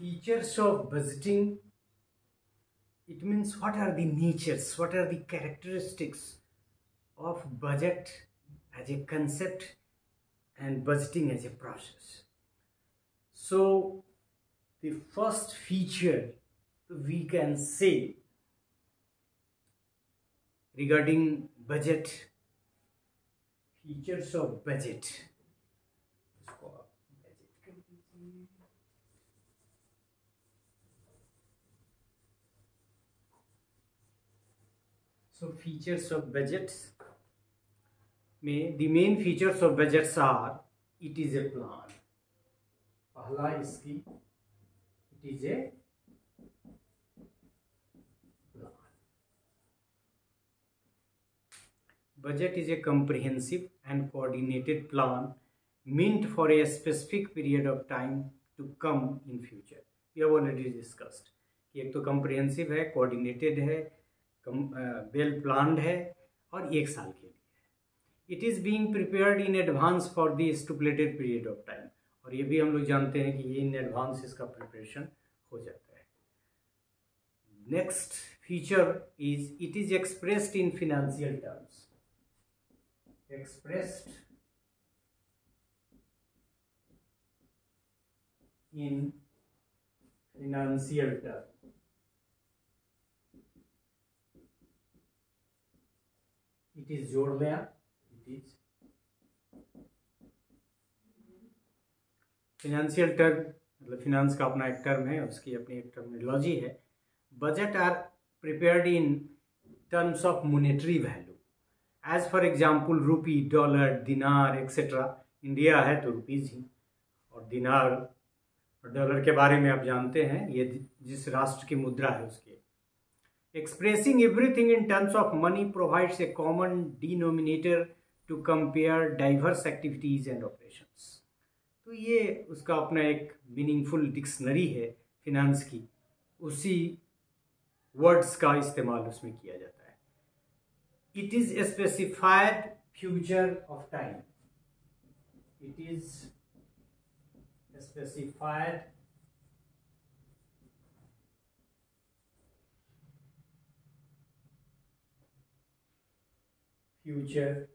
Features of budgeting, it means what are the natures, what are the characteristics of budget as a concept and budgeting as a process. So the first feature we can say regarding budget, features of budget. So features of budgets में the main features of budgets are it is a plan. पहला इसकी it is a plan. Budget is a comprehensive and coordinated plan meant for a specific period of time to come in future. We have already discussed कि एक तो comprehensive है, coordinated है, well planned है और एक साल के लिए। It is being prepared in advance for the stipulated period of time, और ये भी हम लोग जानते हैं कि ये इन एडवांस इसका प्रिपरेशन हो जाता है। Next feature is it is expressed in financial terms, expressed in financial term. It is जोड़ लिया, इट इज फिनेंशियल टर्म मतलब फिनेंस का अपना एक टर्म है, उसकी अपनी एक टर्मिनोलॉजी है। Budget are prepared in terms of monetary value, as for example rupee, dollar, dinar etcetera. India है तो रुपीज ही, और दिनार और डॉलर के बारे में आप जानते हैं, ये जिस राष्ट्र की मुद्रा है उसके। Expressing everything in terms of money provides a common denominator to compare diverse activities and operations. तो ये उसका अपना एक मीनिंगफुल डिक्शनरी है फिनेंस की, उसी वर्ड्स का इस्तेमाल उसमें किया जाता है। It is a specified future of time. It is a specified future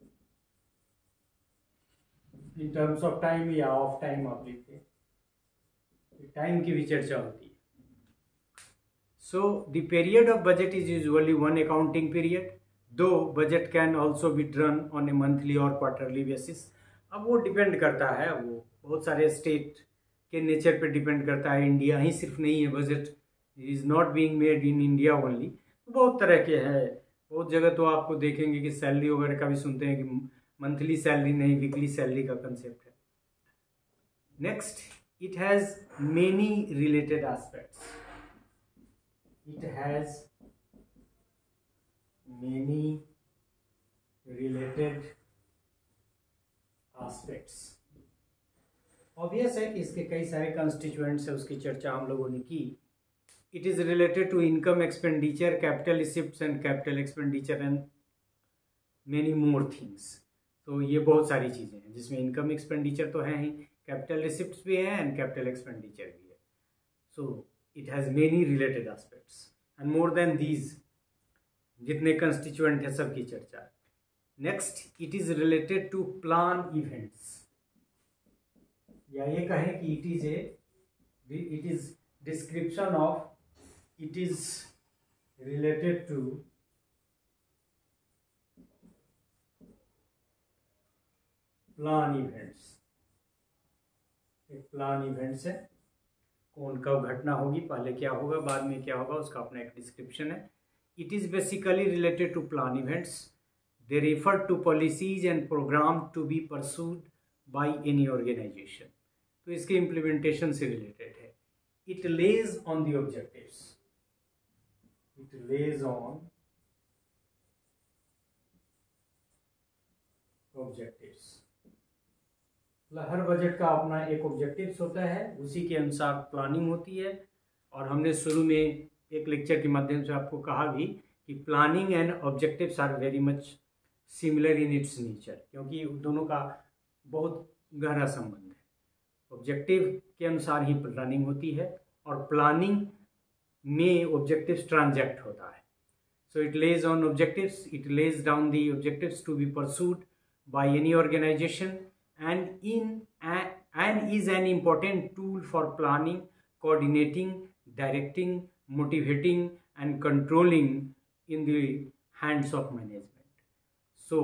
in terms of time या ऑफ टाइम आप लिखते, टाइम की भी चर्चा होती है। So the period of budget is usually one accounting period, though budget can also be drawn on a monthly और quarterly basis. अब वो डिपेंड करता है, वो बहुत सारे स्टेट के नेचर पे डिपेंड करता है। इंडिया ही सिर्फ नहीं है, budget is not being made in India only, बहुत तरह के हैं। बहुत जगह तो आपको देखेंगे कि सैलरी वगैरह का भी सुनते हैं कि मंथली सैलरी नहीं, वीकली सैलरी का कंसेप्ट है। Next, it has many related aspects, it has many related aspects. Obvious है कि इसके कई सारे कंस्टिट्यूएंट्स है, उसकी चर्चा हम लोगों ने की। It is related to income expenditure, capital receipts and capital expenditure and many more things. तो ये बहुत सारी चीज़ें हैं जिसमें इनकम एक्सपेंडिचर तो है ही, कैपिटल रिसिप्ट्स भी है एंड कैपिटल एक्सपेंडिचर भी है। So it has many related aspects and more than these, जितने कंस्टिट्यूएंट है सबकी चर्चा। Next, it is related to plan events, या ये कहें कि it is description of, it is related to plan events. एक प्लान इवेंट्स है, कौन कब घटना होगी, पहले क्या होगा बाद में क्या होगा, उसका अपना एक डिस्क्रिप्शन है। It is basically related to plan events, they refer to policies and program to be pursued by any organisation. तो इसके इम्प्लीमेंटेशन से रिलेटेड है। It lays on the objectives, it lays on objectives। हर बजट का अपना एक ऑब्जेक्टिव्स होता है, उसी के अनुसार प्लानिंग होती है। और हमने शुरू में एक लेक्चर के माध्यम से आपको कहा भी कि planning and objectives are very much similar in its nature, क्योंकि दोनों का बहुत गहरा संबंध है। ऑब्जेक्टिव के अनुसार ही प्लानिंग होती है और प्लानिंग में ऑब्जेक्टिव्स ट्रांजैक्ट होता है. So it lays on objectives, it lays down the objectives to be pursued by any organization and is an important tool for planning, coordinating, directing, motivating and controlling in the hands of management. So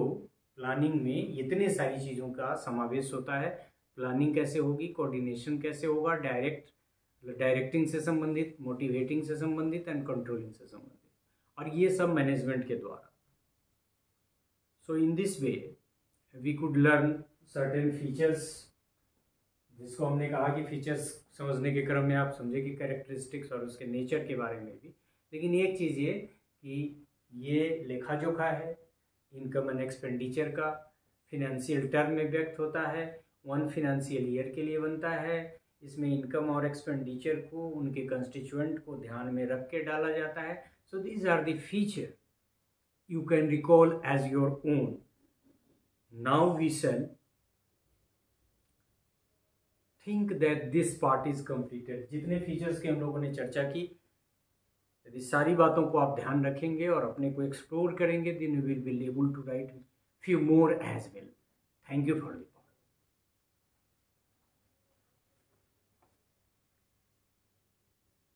planning में इतने सारी चीज़ों का समावेश होता है. Planning कैसे होगी, कोऑर्डिनेशन कैसे होगा, डायरेक्टिंग से संबंधित, मोटिवेटिंग से संबंधित एंड कंट्रोलिंग से संबंधित, और ये सब मैनेजमेंट के द्वारा. So in this way we could learn certain features, जिसको हमने कहा कि फीचर्स समझने के क्रम में आप समझे कि कैरेक्टरिस्टिक्स और उसके नेचर के बारे में भी. लेकिन एक चीज़ ये कि ये लेखा जोखा है, इनकम एंड एक्सपेंडिचर का फिनेंशियल टर्म में व्यक्त होता है, 1 फिनेंशियल ईयर के लिए बनता है. इसमें इनकम और एक्सपेंडिचर को उनके कंस्टिट्यूएंट को ध्यान में रख के डाला जाता है. So these are the features you can recall as your own. Now we shall think that this part is completed. जितने फीचर्स की हम लोगों ने चर्चा की, यदि सारी बातों को आप ध्यान रखेंगे और अपने को एक्सप्लोर करेंगे, then you will be able to write few more as well. Thank you for listening.